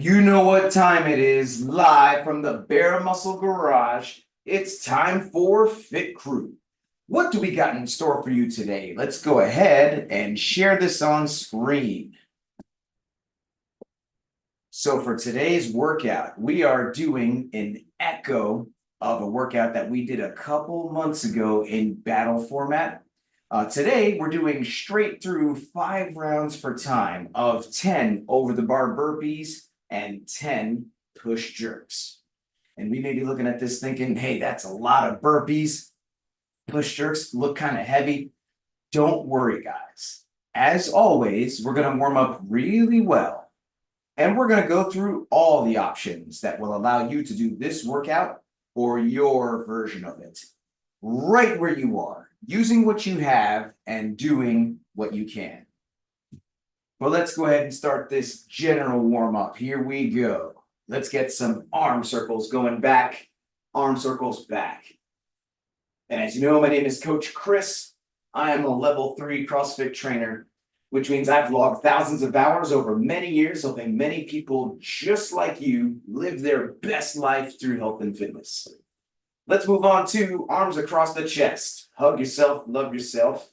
You know what time it is, live from the Bare Muscle Garage. It's time for Fit Crew. What do we got in store for you today? Let's go ahead and share this on screen. So for today's workout, we are doing an echo of a workout that we did a couple months ago in battle format. Today, we're doing straight through 5 rounds for time of 10 over the bar burpees and 10 push jerks. And we may be looking at this thinking, hey, that's a lot of burpees. Push jerks look kind of heavy. Don't worry, guys. As always, we're going to warm up really well. And we're going to go through all the options that will allow you to do this workout or your version of it, right where you are, using what you have and doing what you can. Well, let's go ahead and start this general warm-up. Here we go. Let's get some arm circles going back, arm circles back. And as you know, my name is Coach Chris. I am a level 3 CrossFit trainer, which means I've logged thousands of hours over many years, helping many people just like you live their best life through health and fitness. Let's move on to arms across the chest. Hug yourself, love yourself.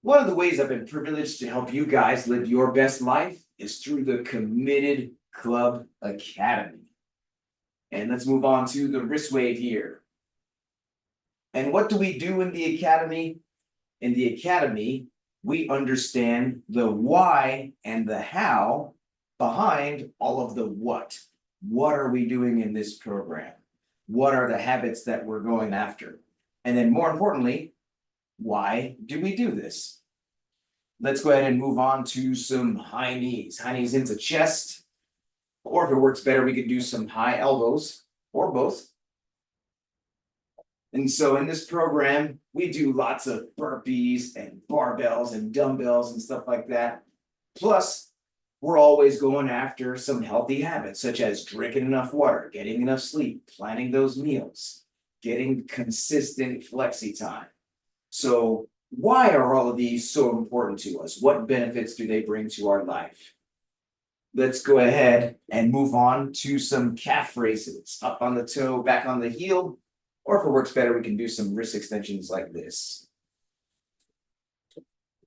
One of the ways I've been privileged to help you guys live your best life is through the Committed Club Academy. And let's move on to the wrist wave here. And what do we do in the academy? In the academy, we understand the why and the how behind all of the what. What are we doing in this program? What are the habits that we're going after? And then more importantly, why do we do this? Let's go ahead and move on to some high knees. High knees into chest, or if it works better, we could do some high elbows, or both. And so in this program, we do lots of burpees and barbells and dumbbells and stuff like that. Plus, we're always going after some healthy habits, such as drinking enough water, getting enough sleep, planning those meals, getting consistent flexi time. So why are all of these so important to us? What benefits do they bring to our life? Let's go ahead and move on to some calf raises. Up on the toe, back on the heel. Or if it works better, we can do some wrist extensions like this.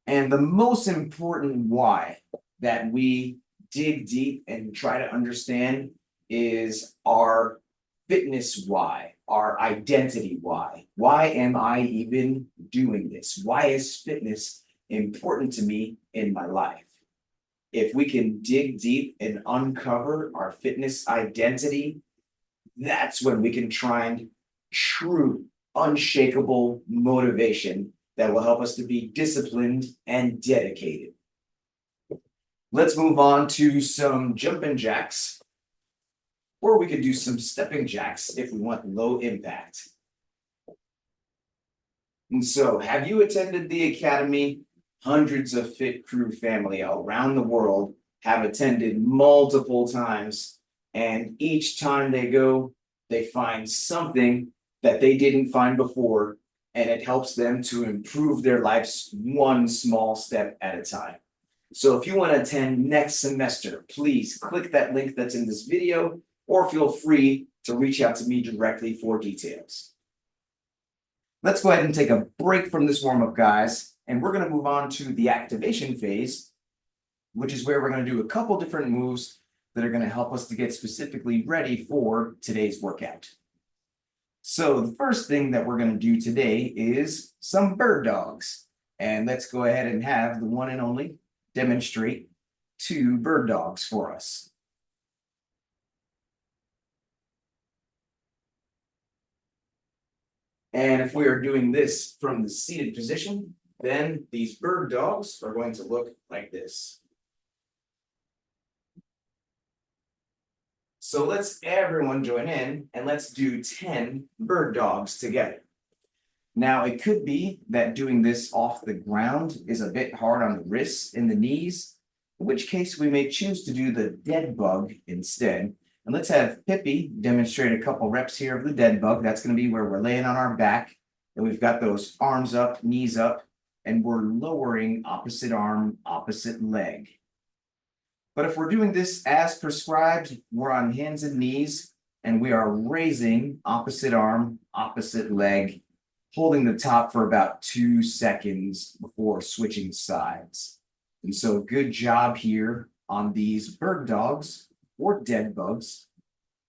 And the most important why that we dig deep and try to understand is our fitness why, our identity why. Why am I even doing this? Why is fitness important to me in my life? If we can dig deep and uncover our fitness identity, that's when we can find true, unshakable motivation that will help us to be disciplined and dedicated. Let's move on to some jumping jacks, or we could do some stepping jacks if we want low impact. And so, have you attended the academy? Hundreds of Fit Crew family around the world have attended multiple times, and each time they go, they find something that they didn't find before, and it helps them to improve their lives one small step at a time. So if you want to attend next semester, please click that link that's in this video, or feel free to reach out to me directly for details. Let's go ahead and take a break from this warm-up, guys, and we're going to move on to the activation phase, which is where we're going to do a couple different moves that are going to help us to get specifically ready for today's workout. So the first thing that we're going to do today is some bird dogs. And let's go ahead and have the one and only demonstrate 2 bird dogs for us. And if we are doing this from the seated position, then these bird dogs are going to look like this. So let's everyone join in and let's do 10 bird dogs together. Now, it could be that doing this off the ground is a bit hard on the wrists and the knees, in which case we may choose to do the dead bug instead. And let's have Pippi demonstrate a couple reps here of the dead bug. That's going to be where we're laying on our back and we've got those arms up, knees up, and we're lowering opposite arm, opposite leg. But if we're doing this as prescribed, we're on hands and knees and we are raising opposite arm, opposite leg, holding the top for about 2 seconds before switching sides. And so good job here on these bird dogs or dead bugs,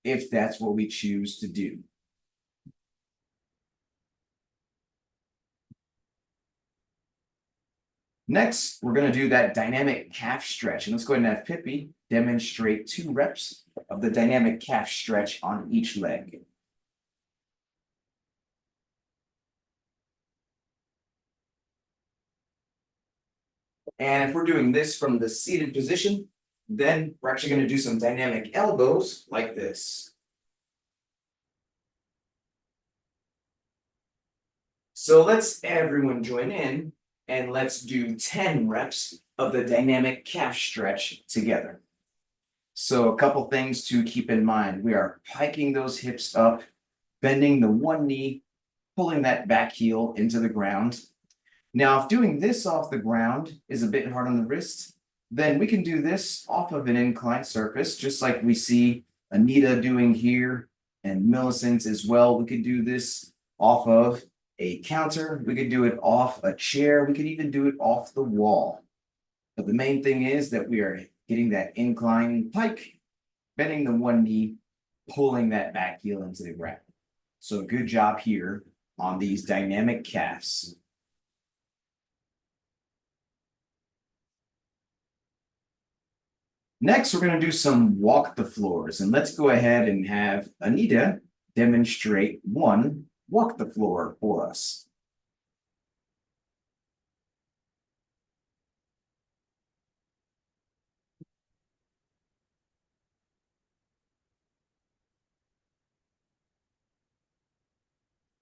if that's what we choose to do. Next, we're going to do that dynamic calf stretch. And let's go ahead and have Pippi demonstrate 2 reps of the dynamic calf stretch on each leg. And if we're doing this from the seated position, then we're actually going to do some dynamic elbows like this. So let's everyone join in and let's do 10 reps of the dynamic calf stretch together. So a couple things to keep in mind. We are piking those hips up, bending the one knee, pulling that back heel into the ground. Now, if doing this off the ground is a bit hard on the wrist, then we can do this off of an inclined surface, just like we see Anita doing here and Millicent as well. We could do this off of a counter. We could do it off a chair. We could even do it off the wall. But the main thing is that we are getting that incline pike, bending the one knee, pulling that back heel into the ground. So good job here on these dynamic calves. Next, we're going to do some walk the floors, and let's go ahead and have Anita demonstrate 1 walk the floor for us.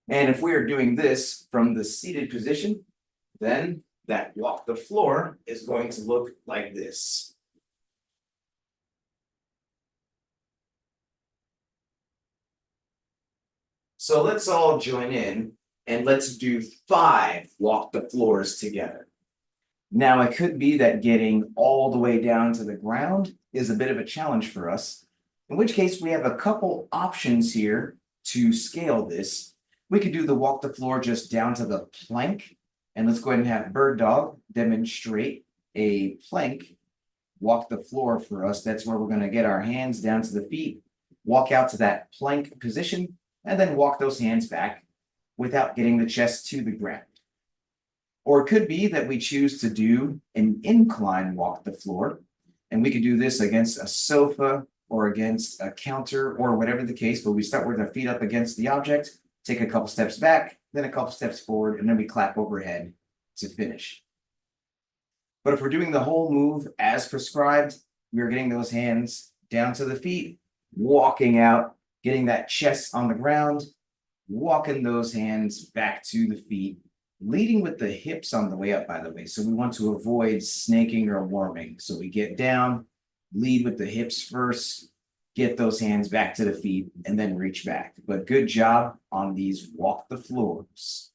And if we are doing this from the seated position, then that walk the floor is going to look like this. So let's all join in and let's do 5 walk the floors together. Now, it could be that getting all the way down to the ground is a bit of a challenge for us, in which case we have a couple options here to scale this. We could do the walk the floor just down to the plank, and let's go ahead and have Bird Dog demonstrate a plank walk the floor for us. That's where we're going to get our hands down to the feet, walk out to that plank position, and then walk those hands back without getting the chest to the ground. Or it could be that we choose to do an incline walk the floor, and we could do this against a sofa or against a counter or whatever the case, but we start with our feet up against the object, take a couple steps back, then a couple steps forward, and then we clap overhead to finish. But if we're doing the whole move as prescribed, we are getting those hands down to the feet, walking out, getting that chest on the ground, walking those hands back to the feet, leading with the hips on the way up, by the way. So we want to avoid snaking or warming. So we get down, lead with the hips first, get those hands back to the feet, and then reach back. But good job on these walk the floors.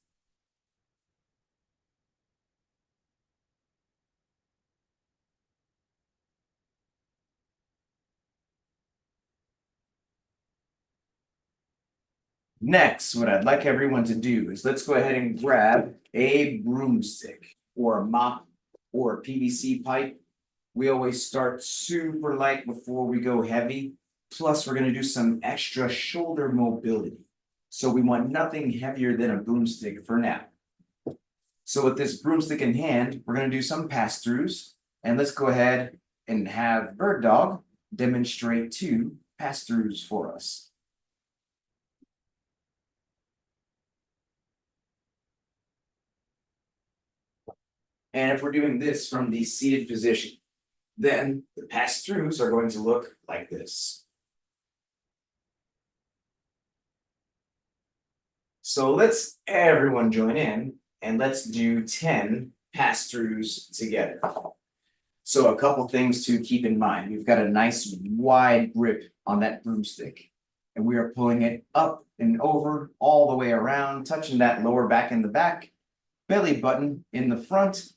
Next, what I'd like everyone to do is let's go ahead and grab a broomstick or a mop or a PVC pipe. We always start super light before we go heavy. Plus, we're going to do some extra shoulder mobility. So we want nothing heavier than a broomstick for now. So with this broomstick in hand, we're going to do some pass-throughs. And let's go ahead and have Bird Dog demonstrate 2 pass-throughs for us. And if we're doing this from the seated position, then the pass-throughs are going to look like this. So let's everyone join in and let's do 10 pass-throughs together. So a couple things to keep in mind. We've got a nice wide grip on that broomstick, and we are pulling it up and over all the way around, touching that lower back in the back, belly button in the front,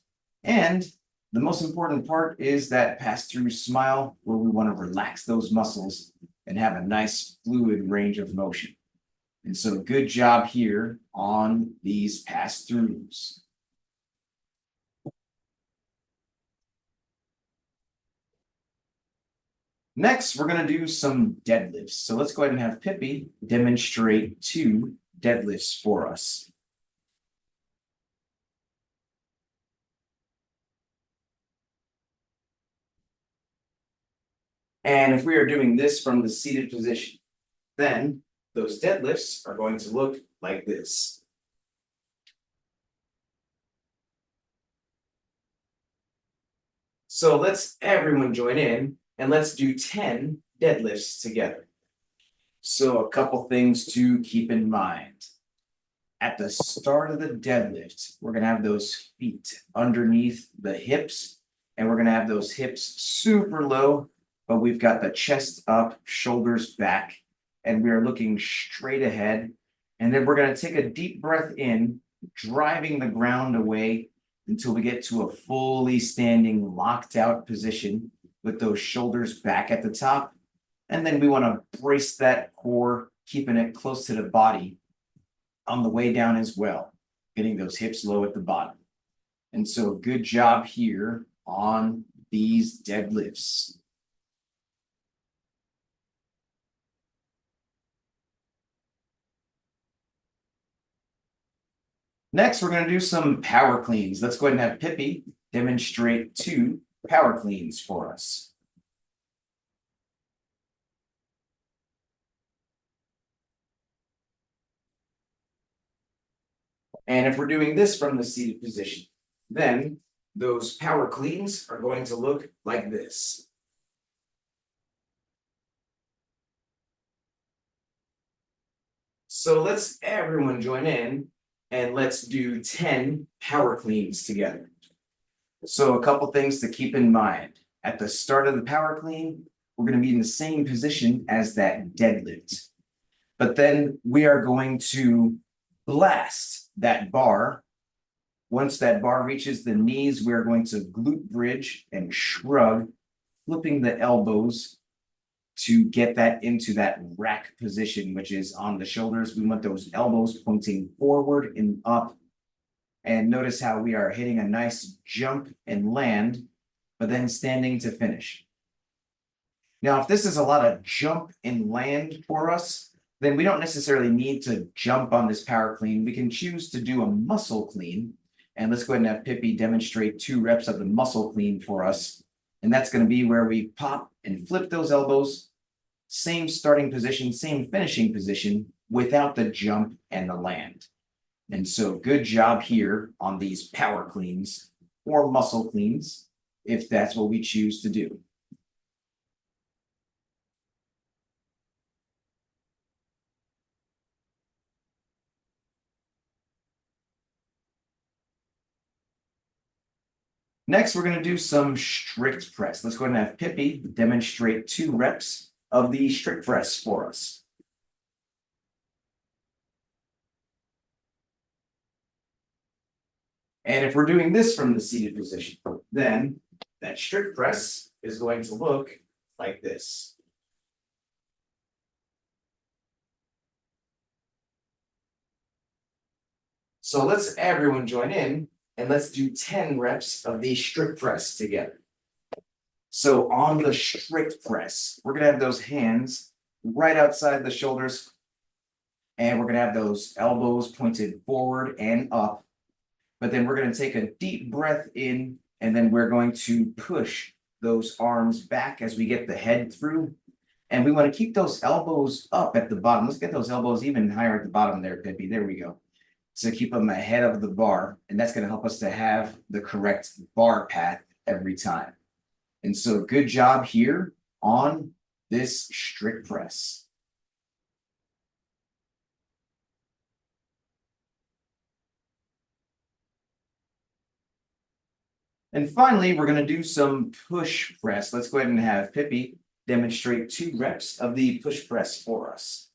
and The most important part is that pass-through smile, where we want to relax those muscles and have a nice fluid range of motion. And so good job here on these pass-throughs. Next, we're going to do some deadlifts. So let's go ahead and have Pippi demonstrate 2 deadlifts for us. And if we are doing this from the seated position, then those deadlifts are going to look like this. So let's everyone join in and let's do 10 deadlifts together. So a couple things to keep in mind. At the start of the deadlift, we're going to have those feet underneath the hips, and we're going to have those hips super low, but we've got the chest up, shoulders back, and we are looking straight ahead. And then we're going to take a deep breath in, driving the ground away until we get to a fully standing, locked out position with those shoulders back at the top. And then we want to brace that core, keeping it close to the body on the way down as well, getting those hips low at the bottom. And so good job here on these deadlifts. Next, we're going to do some power cleans. Let's go ahead and have Pippi demonstrate 2 power cleans for us. And if we're doing this from the seated position, then those power cleans are going to look like this. So let's everyone join in and let's do 10 power cleans together. So a couple things to keep in mind. At the start of the power clean, we're going to be in the same position as that deadlift. But then we are going to blast that bar. Once that bar reaches the knees, we're going to glute bridge and shrug, flipping the elbows to get that into that rack position, which is on the shoulders. We want those elbows pointing forward and up. And notice how we are hitting a nice jump and land, but then standing to finish. Now, if this is a lot of jump and land for us, then we don't necessarily need to jump on this power clean. We can choose to do a muscle clean. And let's go ahead and have Pippi demonstrate 2 reps of the muscle clean for us. And that's going to be where we pop and flip those elbows, same starting position, same finishing position, without the jump and the land. And so good job here on these power cleans or muscle cleans, if that's what we choose to do. Next, we're going to do some strict press. Let's go ahead and have Pippi demonstrate 2 reps of the strict press for us. And if we're doing this from the seated position, then that strict press is going to look like this. So let's everyone join in and let's do 10 reps of the strict press together. So on the strict press, we're going to have those hands right outside the shoulders, and we're going to have those elbows pointed forward and up. But then we're going to take a deep breath in, and then we're going to push those arms back as we get the head through. And we want to keep those elbows up at the bottom. Let's get those elbows even higher at the bottom there, Pippi. There we go. So keep them ahead of the bar, and that's going to help us to have the correct bar path every time. And so good job here on this strict press. And finally, we're going to do some push press. Let's go ahead and have Pippi demonstrate 2 reps of the push press for us.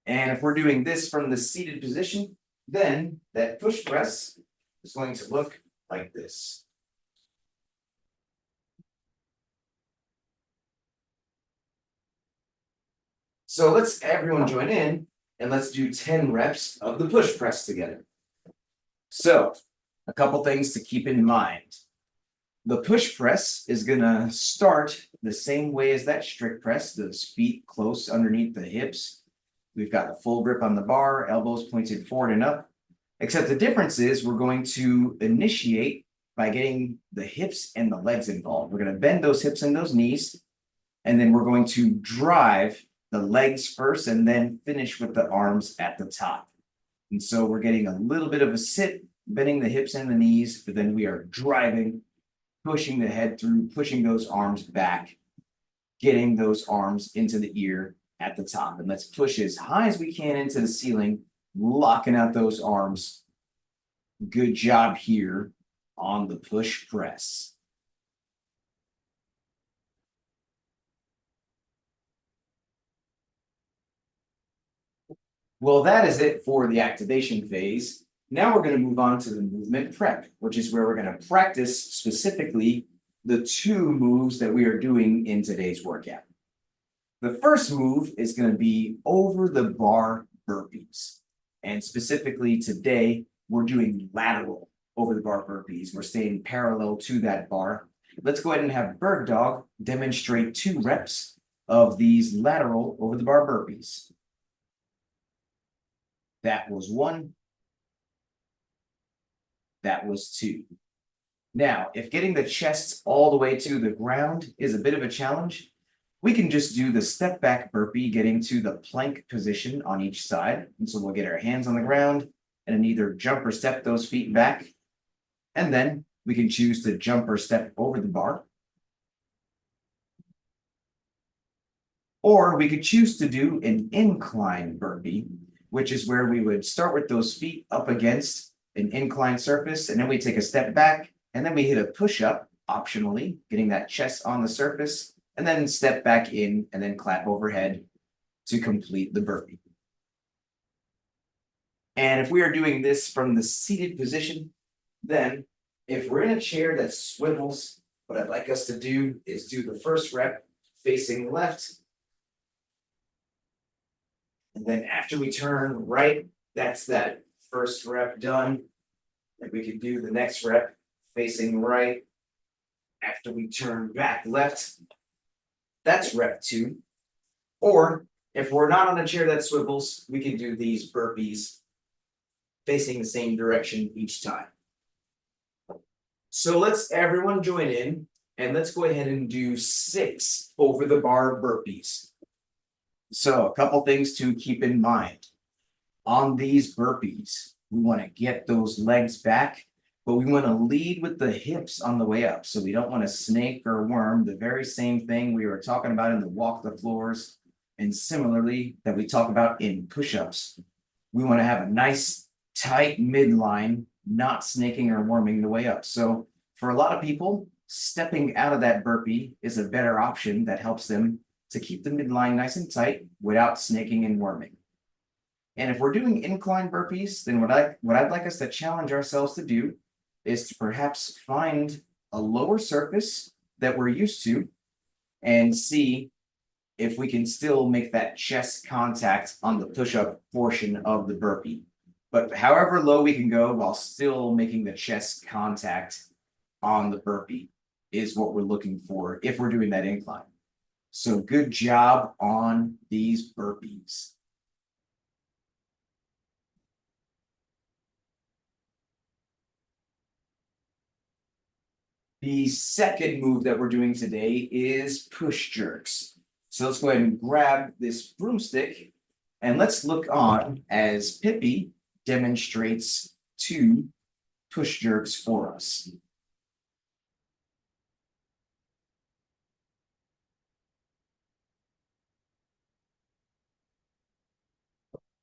And if we're doing this from the seated position, then that push press is going to look like this. So let's everyone join in and let's do 10 reps of the push press together. So a couple things to keep in mind. The push press is going to start the same way as that strict press, those feet close underneath the hips. We've got the full grip on the bar, elbows pointed forward and up. Except the difference is we're going to initiate by getting the hips and the legs involved. We're going to bend those hips and those knees, and then we're going to drive the legs first and then finish with the arms at the top. And so we're getting a little bit of a sit, bending the hips and the knees, but then we are driving, pushing the head through, pushing those arms back, getting those arms into the ear at the top. And let's push as high as we can into the ceiling, locking out those arms. Good job here on the push press. Well, that is it for the activation phase. Now we're going to move on to the movement prep, which is where we're going to practice specifically the two moves that we are doing in today's workout. The first move is going to be over the bar burpees. And specifically today, we're doing lateral over the bar burpees. We're staying parallel to that bar. Let's go ahead and have Bird Dog demonstrate 2 reps of these lateral over the bar burpees. That was 1. That was 2. Now, if getting the chest all the way to the ground is a bit of a challenge, we can just do the step back burpee, getting to the plank position on each side. And so we'll get our hands on the ground and then either jump or step those feet back. And then we can choose to jump or step over the bar. Or we could choose to do an incline burpee, which is where we would start with those feet up against an inclined surface, and then we take a step back, and then we hit a push-up, optionally, getting that chest on the surface, and then step back in, and then clap overhead to complete the burpee. And if we are doing this from the seated position, then if we're in a chair that swivels, what I'd like us to do is do the first rep facing left. And then after we turn right, that's that first rep done. And we can do the next rep facing right. After we turn back left, that's rep 2. Or if we're not on a chair that swivels, we can do these burpees facing the same direction each time. So let's everyone join in and let's go ahead and do 6 over the bar burpees. So a couple things to keep in mind. On these burpees, we want to get those legs back, but we want to lead with the hips on the way up. So we don't want to snake or worm, the very same thing we were talking about in the walk the floors, and similarly that we talk about in push-ups. We want to have a nice tight midline, not snaking or worming the way up. So for a lot of people, stepping out of that burpee is a better option that helps them to keep the midline nice and tight without snaking and worming. And if we're doing incline burpees, then what I'd like us to challenge ourselves to do is to perhaps find a lower surface that we're used to and see if we can still make that chest contact on the push-up portion of the burpee. But however low we can go while still making the chest contact on the burpee is what we're looking for if we're doing that incline. So good job on these burpees. The second move that we're doing today is push jerks. So let's go ahead and grab this broomstick and let's look on as Pippi demonstrates 2 push jerks for us.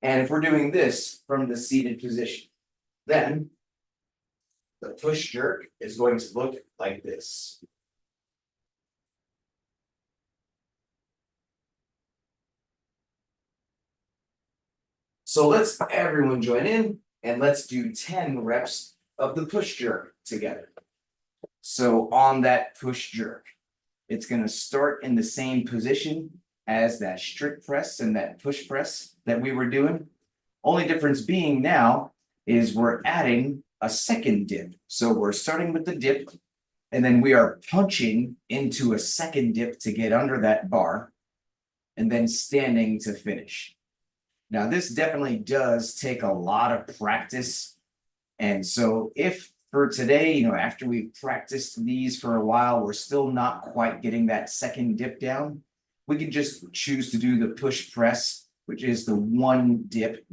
And if we're doing this from the seated position, then the push jerk is going to look like this. So let's everyone join in and let's do 10 reps of the push jerk together. So on that push jerk, it's going to start in the same position as that strict press and that push press that we were doing. Only difference being now is we're adding a second dip. So we're starting with the dip, and then we are punching into a second dip to get under that bar, and then standing to finish. Now, this definitely does take a lot of practice. And so if for today, after we've practiced these for a while, we're still not quite getting that second dip down, we can just choose to do the push press, which is the one dip.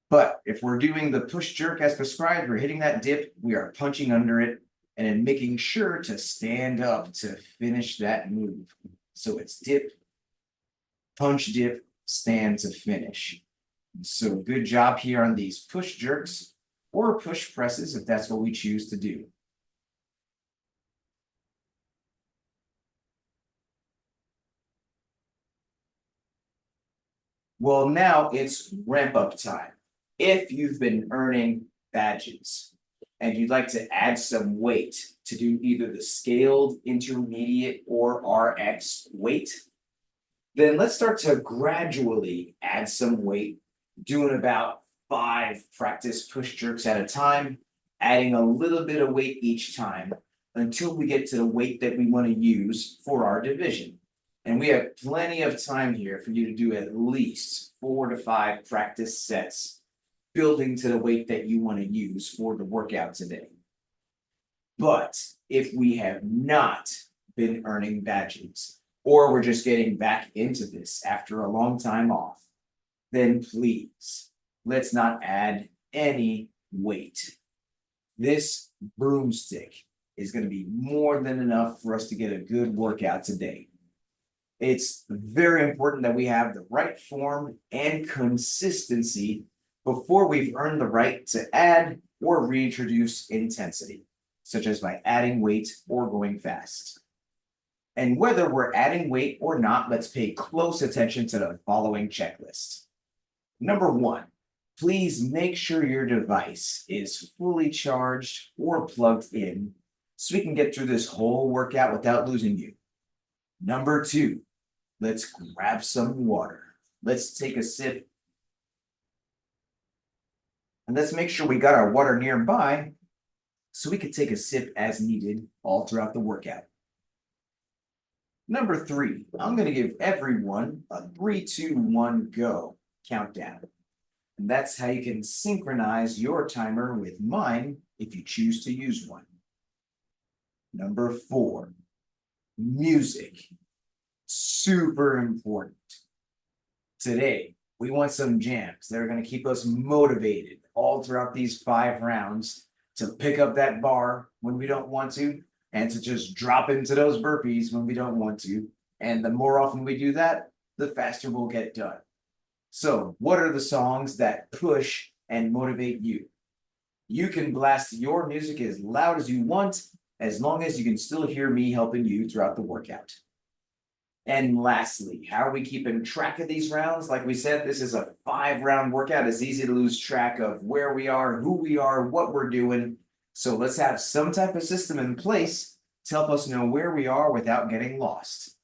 But if we're doing the push jerk as prescribed, we're hitting that dip, we are punching under it, and then making sure to stand up to finish that move. So it's dip, punch, dip, stand to finish. So good job here on these push jerks or push presses if that's what we choose to do. Well, now it's ramp up time. If you've been earning badges and you'd like to add some weight to do either the scaled, intermediate, or RX weight, then let's start to gradually add some weight, doing about 5 practice push jerks at a time, adding a little bit of weight each time until we get to the weight that we want to use for our division. And we have plenty of time here for you to do at least 4 to 5 practice sets, building to the weight that you want to use for the workout today. But if we have not been earning badges, or we're just getting back into this after a long time off, then please, let's not add any weight. This broomstick is going to be more than enough for us to get a good workout today. It's very important that we have the right form and consistency before we've earned the right to add or reintroduce intensity, such as by adding weight or going fast. And whether we're adding weight or not, let's pay close attention to the following checklist. Number 1, please make sure your device is fully charged or plugged in so we can get through this whole workout without losing you. Number 2, let's grab some water. Let's take a sip. And let's make sure we got our water nearby so we can take a sip as needed all throughout the workout. Number 3, I'm going to give everyone a 3, 2, 1, go countdown. And that's how you can synchronize your timer with mine if you choose to use one. Number 4, music. Super important. Today, we want some jams that are going to keep us motivated all throughout these 5 rounds to pick up that bar when we don't want to, and to just drop into those burpees when we don't want to. And the more often we do that, the faster we'll get done. So what are the songs that push and motivate you? You can blast your music as loud as you want, as long as you can still hear me helping you throughout the workout. And lastly, how are we keeping track of these rounds? Like we said, this is a 5-round workout. It's easy to lose track of where we are, who we are, what we're doing. So let's have some type of system in place to help us know where we are without getting lost.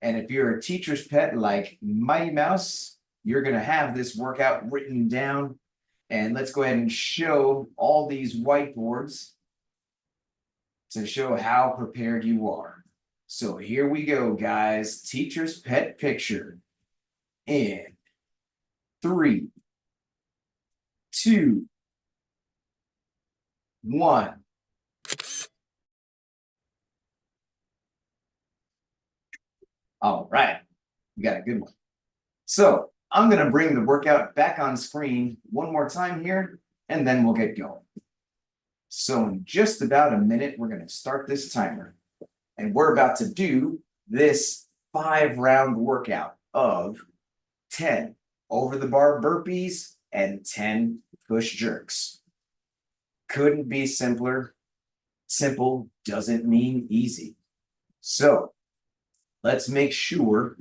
And if you're a teacher's pet like Mighty Mouse, you're going to have this workout written down. And let's go ahead and show all these whiteboards to show how prepared you are. So here we go, guys. Teacher's pet picture in 3, 2, 1. All right, we got a good one. So I'm going to bring the workout back on screen one more time here, and then we'll get going. So in just about a minute, we're going to start this timer. And we're about to do this 5-round workout of 10 over the bar burpees and 10 push jerks. Couldn't be simpler. Simple doesn't mean easy. So let's make sure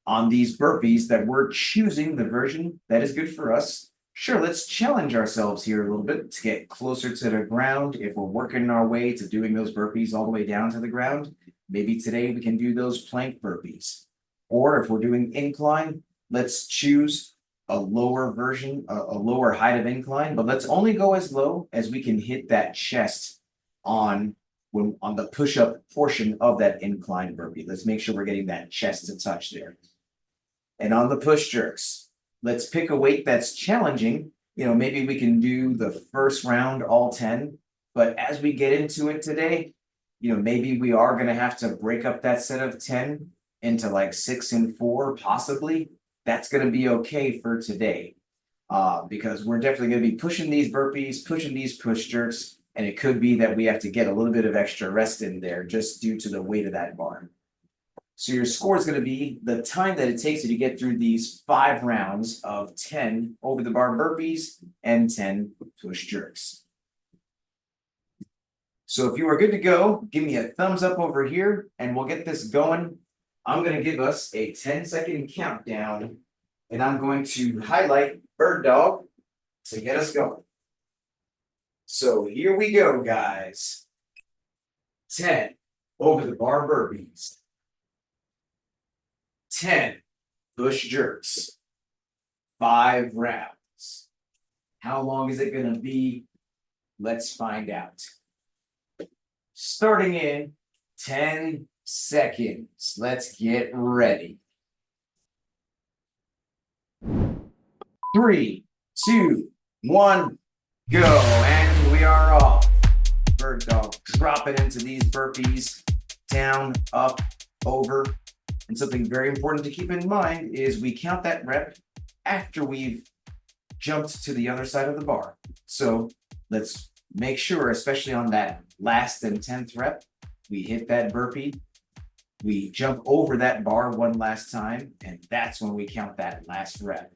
on these burpees that we're choosing the version that is good for us. Sure, let's challenge ourselves here a little bit to get closer to the ground. If we're working our way to doing those burpees all the way down to the ground, maybe today we can do those plank burpees. Or if we're doing incline, let's choose a lower version, a lower height of incline, but let's only go as low as we can hit that chest on the push-up portion of that incline burpee. Let's make sure we're getting that chest to touch there. And on the push jerks, let's pick a weight that's challenging. Maybe we can do the first round all 10, but as we get into it today, maybe we are going to have to break up that set of 10 into like 6 and 4, possibly. That's going to be okay for today, because we're definitely going to be pushing these burpees, pushing these push jerks, and it could be that we have to get a little bit of extra rest in there just due to the weight of that bar. So your score is going to be the time that it takes you to get through these 5 rounds of 10 over the bar burpees and 10 push jerks. So if you are good to go, give me a thumbs up over here and we'll get this going. I'm going to give us a 10-second countdown and I'm going to highlight bird dog to get us going. So here we go, guys. 10 over the bar burpees. 10 push jerks. 5 rounds. How long is it going to be? Let's find out. Starting in 10 seconds. Let's get ready. 3, 2, 1, go. And we are off. Bird dog dropping into these burpees. Down, up, over. And something very important to keep in mind is we count that rep after we've jumped to the other side of the bar. So let's make sure, especially on that last and 10th rep, we hit that burpee. We jump over that bar one last time, and that's when we count that last rep.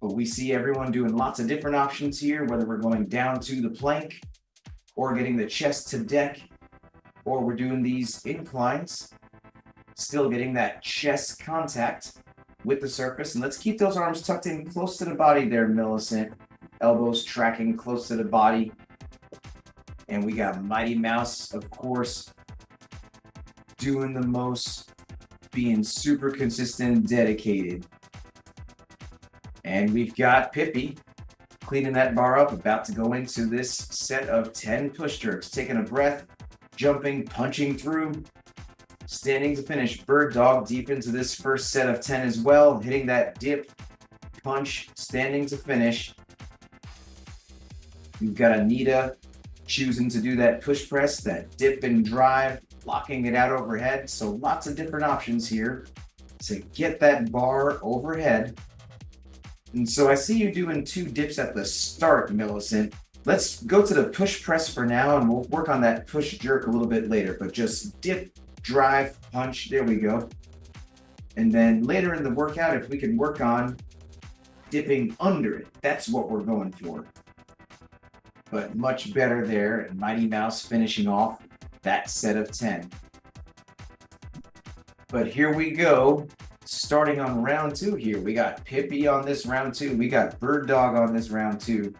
But we see everyone doing lots of different options here, whether we're going down to the plank or getting the chest to deck, or we're doing these inclines, still getting that chest contact with the surface. And let's keep those arms tucked in close to the body there, Millicent. Elbows tracking close to the body. And we got Mighty Mouse, of course, doing the most, being super consistent and dedicated. And we've got Pippi cleaning that bar up, about to go into this set of 10 push jerks, taking a breath, jumping, punching through, standing to finish. Bird dog deep into this first set of 10 as well, hitting that dip, punch, standing to finish. We've got Anita choosing to do that push press, that dip and drive, locking it out overhead. So lots of different options here to get that bar overhead. And so I see you doing 2 dips at the start, Millicent. Let's go to the push press for now, and we'll work on that push jerk a little bit later. But just dip, drive, punch, there we go. And then later in the workout, if we can work on dipping under it, that's what we're going for. But much better there, and Mighty Mouse finishing off that set of 10. But here we go, starting on round 2 here. We got Pippi on this round 2. We got Bird Dog on this round 2.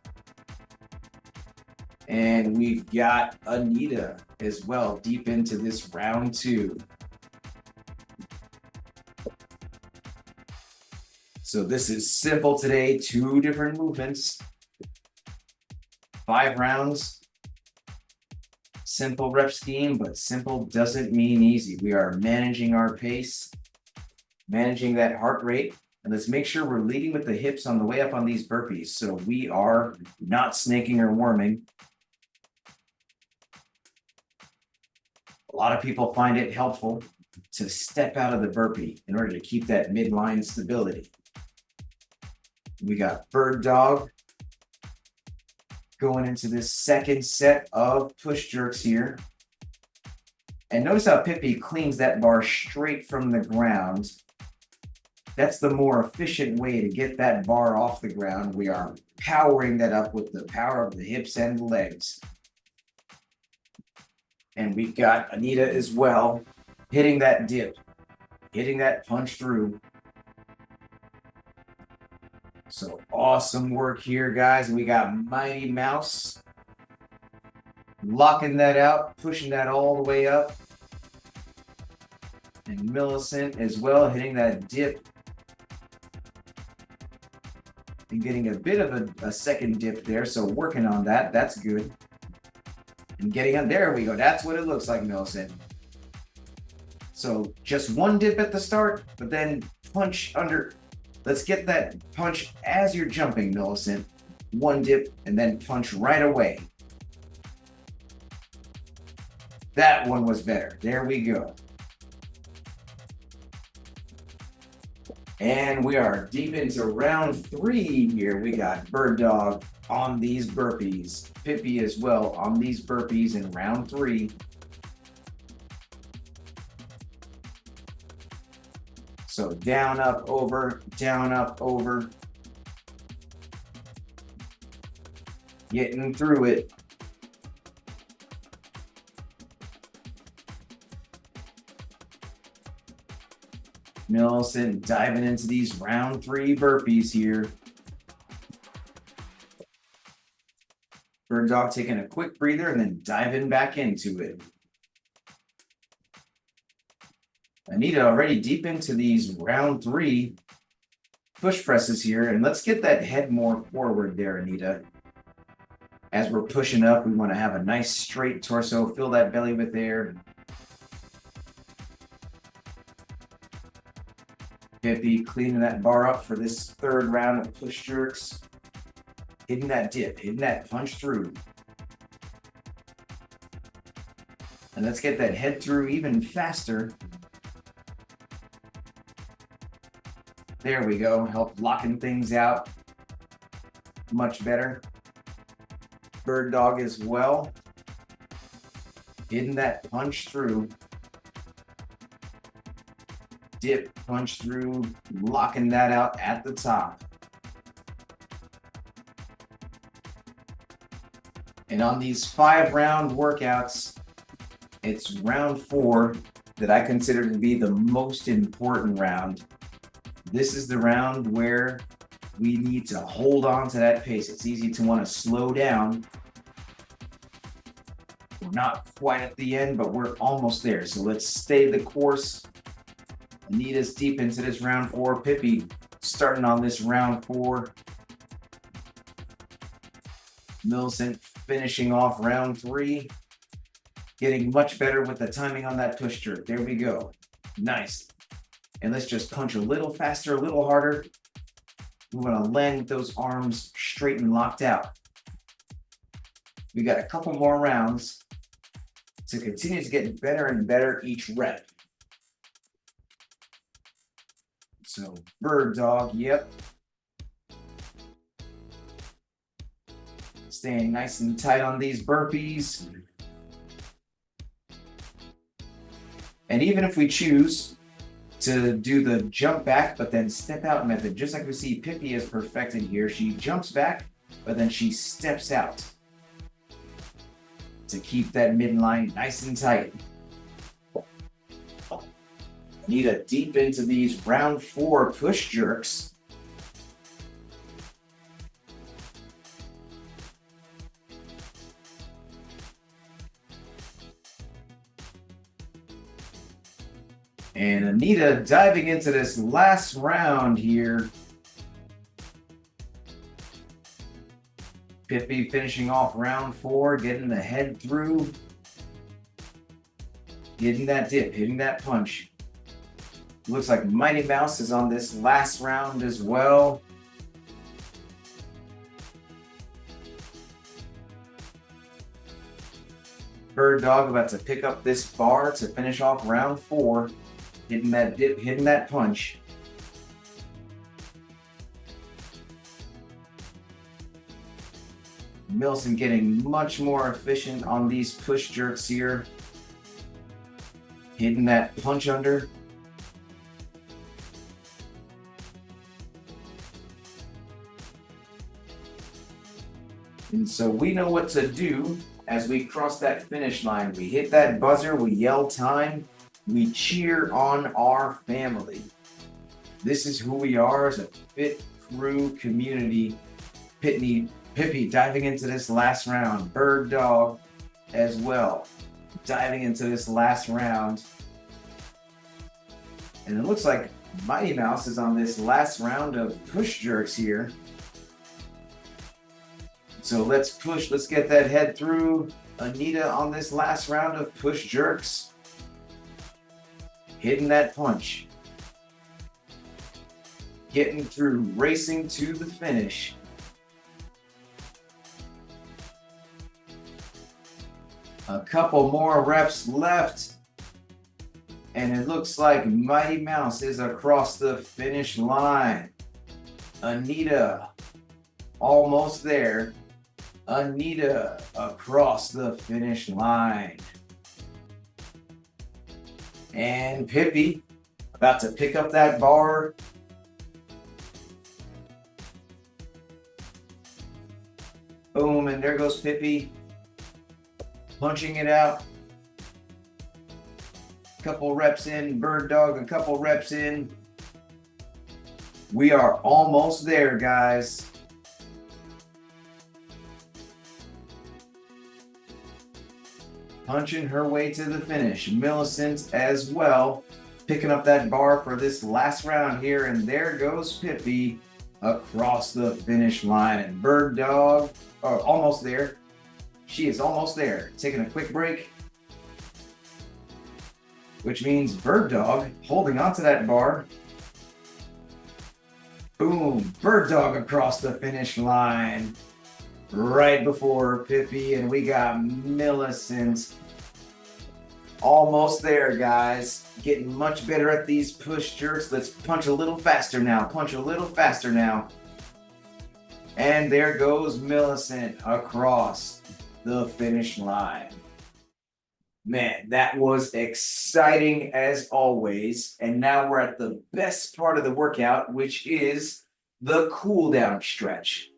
And we've got Anita as well, deep into this round 2. So this is simple today, 2 different movements. 5 rounds, simple rep scheme, but simple doesn't mean easy. We are managing our pace, managing that heart rate, and let's make sure we're leading with the hips on the way up on these burpees. So we are not snaking or warming. A lot of people find it helpful to step out of the burpee in order to keep that midline stability. We got Bird Dog going into this second set of push jerks here. And notice how Pippi cleans that bar straight from the ground. That's the more efficient way to get that bar off the ground. We are powering that up with the power of the hips and the legs. And we've got Anita as well, hitting that dip, hitting that punch through. So awesome work here, guys. And we got Mighty Mouse locking that out, pushing that all the way up. And Millicent as well, hitting that dip. And getting a bit of a second dip there, so working on that. That's good. And getting on, there we go. That's what it looks like, Millicent. So just one dip at the start, but then punch under. Let's get that punch as you're jumping, Millicent. One dip and then punch right away. That one was better. There we go. And we are deep into round 3 here. We got Bird Dog on these burpees. Pippi as well on these burpees in round 3. So down, up, over, down, up, over. Getting through it. Millicent diving into these round 3 burpees here. Bird Dog taking a quick breather and then diving back into it. Anita already deep into these round 3 push presses here. And let's get that head more forward there, Anita. As we're pushing up, we want to have a nice straight torso. Fill that belly with air. Pippi cleaning that bar up for this 3rd round of push jerks. Hitting that dip, hitting that punch through. And let's get that head through even faster. There we go, help locking things out. Much better. Bird Dog as well. Hitting that punch through. Dip, punch through, locking that out at the top. And on these 5-round workouts, it's round 4 that I consider to be the most important round. This is the round where we need to hold on to that pace. It's easy to want to slow down. We're not quite at the end, but we're almost there. So let's stay the course. Anita's deep into this round 4. Pippi starting on this round 4. Millicent finishing off round 3. Getting much better with the timing on that push jerk. There we go. Nice. And let's just punch a little faster, a little harder. We want to land with those arms straight and locked out. We got a couple more rounds to continue to get better and better each rep. So Bird Dog, yep. Staying nice and tight on these burpees. And even if we choose to do the jump back, but then step out method, just like we see Pippi is perfected here. She jumps back, but then she steps out to keep that midline nice and tight. Anita deep into these round 4 push jerks. And Anita diving into this last round here. Pippi finishing off round 4, getting the head through. Getting that dip, hitting that punch. Looks like Mighty Mouse is on this last round as well. Bird Dog about to pick up this bar to finish off round 4. Hitting that dip, hitting that punch. Millicent getting much more efficient on these push jerks here. Hitting that punch under. And so we know what to do as we cross that finish line. We hit that buzzer, we yell time, We cheer on our family. This is who we are as a fit crew community. Pippi diving into this last round. Bird Dog as well, diving into this last round. And it looks like Mighty Mouse is on this last round of push jerks here. So let's push, let's get that head through. Anita on this last round of push jerks. Hitting that punch. Getting through, racing to the finish. A couple more reps left. And it looks like Mighty Mouse is across the finish line. Anita, almost there. Anita across the finish line. And Pippi about to pick up that bar. Boom, and there goes Pippi. Punching it out. Couple reps in, Bird Dog, a couple reps in. We are almost there, guys. Punching her way to the finish. Millicent as well, picking up that bar for this last round here, and there goes Pippi across the finish line. And Bird Dog, almost there. She is almost there. Taking a quick break, which means Bird Dog holding onto that bar. Boom, Bird Dog across the finish line right before Pippi, and we got Millicent almost there, guys. Getting much better at these push jerks. Let's punch a little faster now. Punch a little faster now. And there goes Millicent across the finish line. Man, that was exciting as always. And now we're at the best part of the workout, which is the cool down stretch.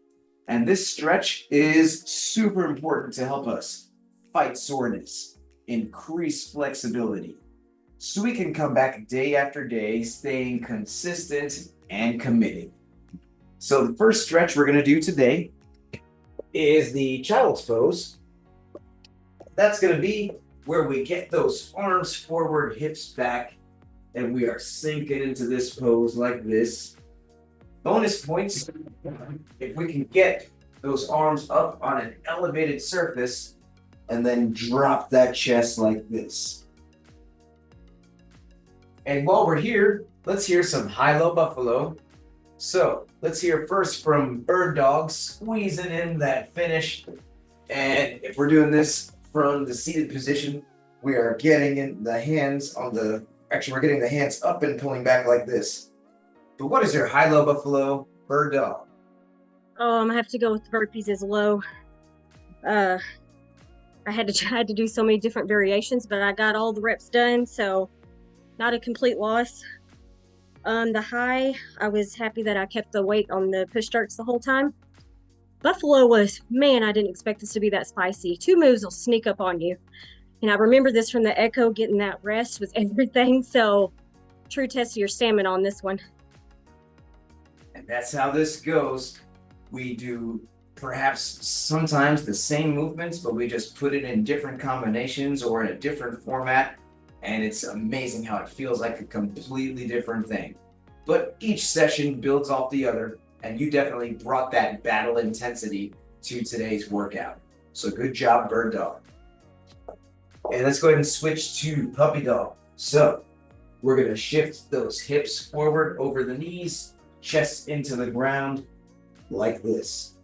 And this stretch is super important to help us fight soreness, increase flexibility, so we can come back day after day, staying consistent and committed. So the first stretch we're going to do today is the child's pose. That's going to be where we get those arms forward, hips back, and we are sinking into this pose like this. Bonus points if we can get those arms up on an elevated surface and then drop that chest like this. And while we're here, let's hear some high-low buffalo. So let's hear first from Bird Dog, squeezing in that finish. And if we're doing this from the seated position, we are getting in the hands on the, actually we're getting the hands up and pulling back like this. But what is your high-low buffalo, Bird Dog? I have to go with burpees as low. I had to do so many different variations, but I got all the reps done, so not a complete loss. The high, I was happy that I kept the weight on the push jerks the whole time. Buffalo was, man, I didn't expect this to be that spicy. 2 moves will sneak up on you. And I remember this from the Echo, getting that rest with everything, so true test of your stamina on this one. And that's how this goes. We do perhaps sometimes the same movements, but we just put it in different combinations or in a different format. And it's amazing how it feels like a completely different thing. But each session builds off the other, and you definitely brought that battle intensity to today's workout. So good job, Bird Dog. And let's go ahead and switch to Puppy Dog. So we're gonna shift those hips forward over the knees, chest into the ground like this.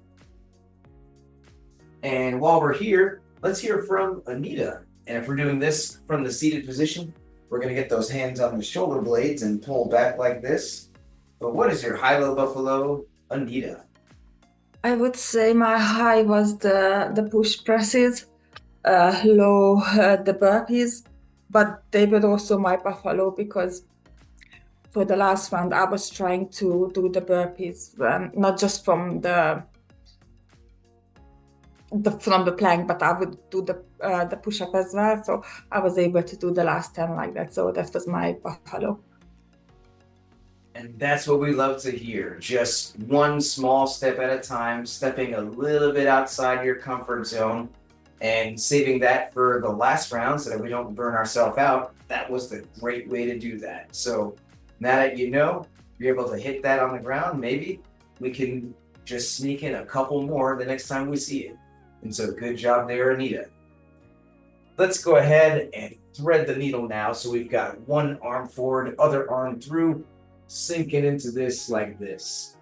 And while we're here, let's hear from Anita. And if we're doing this from the seated position, we're gonna get those hands on the shoulder blades and pull back like this. But what is your high-low buffalo, Anita? I would say my high was the push presses, low the burpees, but they were also my buffalo because for the last round I was trying to do the burpees, not just from the from the plank, but I would do the push-up as well. So I was able to do the last 10 like that. So that was my buffalo. And that's what we love to hear. Just one small step at a time, stepping a little bit outside your comfort zone and saving that for the last round so that we don't burn ourselves out. That was the great way to do that. So now that you know, you're able to hit that on the ground, maybe we can just sneak in a couple more the next time we see it. And so good job there, Anita. Let's go ahead and thread the needle now. So we've got one arm forward, other arm through, sinking into this like this.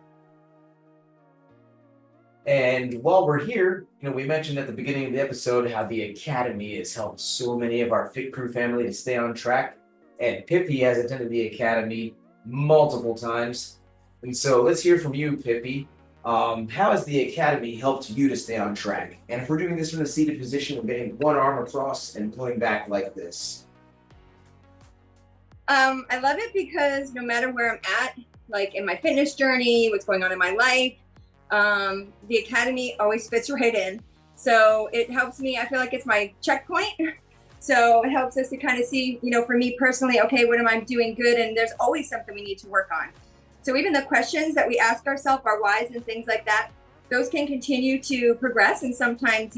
And while we're here, we mentioned at the beginning of the episode how the Academy has helped so many of our Fit Crew family to stay on track. And Pippi has attended the Academy multiple times. And so let's hear from you, Pippi. How has the Academy helped you to stay on track? And if we're doing this from the seated position, we're getting one arm across and pulling back like this. I love it because no matter where I'm at, like in my fitness journey, what's going on in my life, the Academy always fits right in. So it helps me, I feel like it's my checkpoint. So it helps us to kind of see, for me personally, okay, what am I doing good? And there's always something we need to work on. So even the questions that we ask ourselves, our whys and things like that, those can continue to progress and sometimes,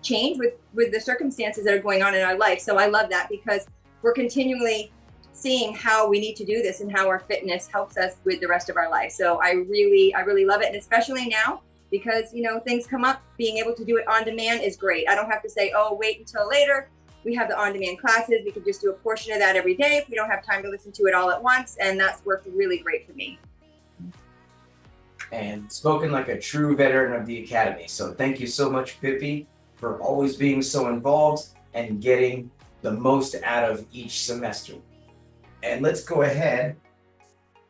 change with the circumstances that are going on in our life. So I love that because we're continually seeing how we need to do this and how our fitness helps us with the rest of our life. So I really love it. And especially now, because, things come up, being able to do it on demand is great. I don't have to say, oh, wait until later. We have the on-demand classes. We can just do a portion of that every day if we don't have time to listen to it all at once. And that's worked really great for me. And spoken like a true veteran of the Academy. So thank you so much, Pippi, for always being so involved and getting the most out of each semester. And let's go ahead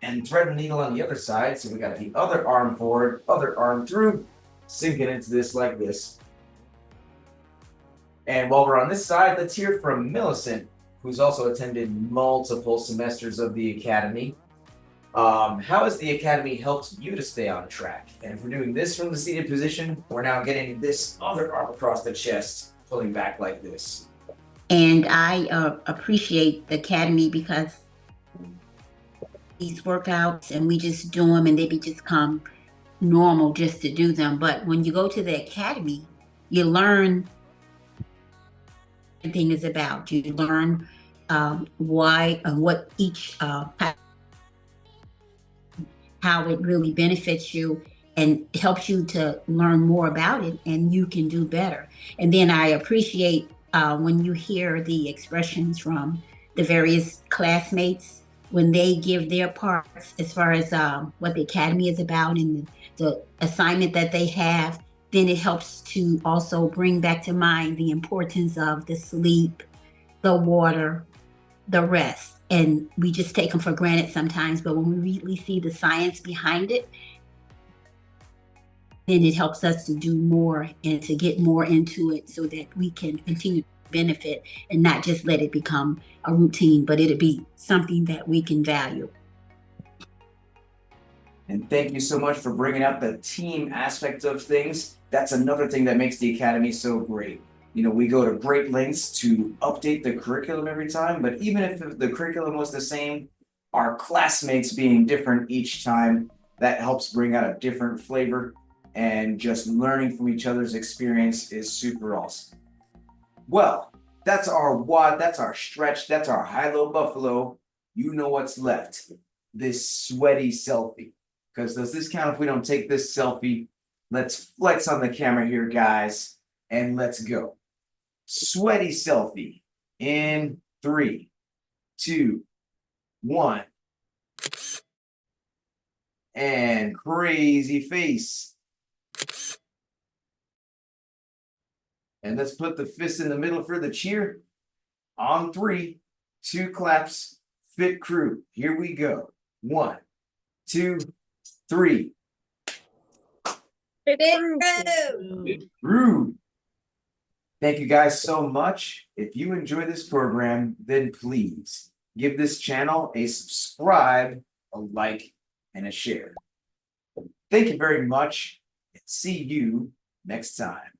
and thread the needle on the other side. So we got the other arm forward, other arm through, sinking into this like this. And while we're on this side, let's hear from Millicent, who's also attended multiple semesters of the Academy. How has the Academy helped you to stay on track? And if we're doing this from the seated position, we're now getting this other arm across the chest, pulling back like this. And I appreciate the Academy because these workouts and we just do them and they become normal just to do them. But when you go to the Academy, you learn what everything is about. You learn why and what each how it really benefits you and helps you to learn more about it, and you can do better. And then I appreciate when you hear the expressions from the various classmates when they give their parts as far as what the Academy is about and the assignment that they have, then it helps to also bring back to mind the importance of the sleep, the water, the rest. And we just take them for granted sometimes, but when we really see the science behind it, then it helps us to do more and to get more into it so that we can continue to benefit and not just let it become a routine, but it'll be something that we can value. And thank you so much for bringing up the team aspect of things. That's another thing that makes the Academy so great. We go to great lengths to update the curriculum every time, but even if the curriculum was the same, our classmates being different each time, that helps bring out a different flavor, and just learning from each other's experience is super awesome. Well, that's our WOD, that's our stretch, that's our high-low buffalo. You know what's left, this sweaty selfie. Because does this count if we don't take this selfie? Let's flex on the camera here, guys, and let's go. Sweaty selfie in 3, 2, 1. And crazy face. And let's put the fist in the middle for the cheer. On 3, 2 claps, Fit Crew. Here we go. 1, 2, 3. Fit Fit Crew. Thank you guys so much. If you enjoy this program, then please give this channel a subscribe, a like, and a share. Thank you very much, and see you next time.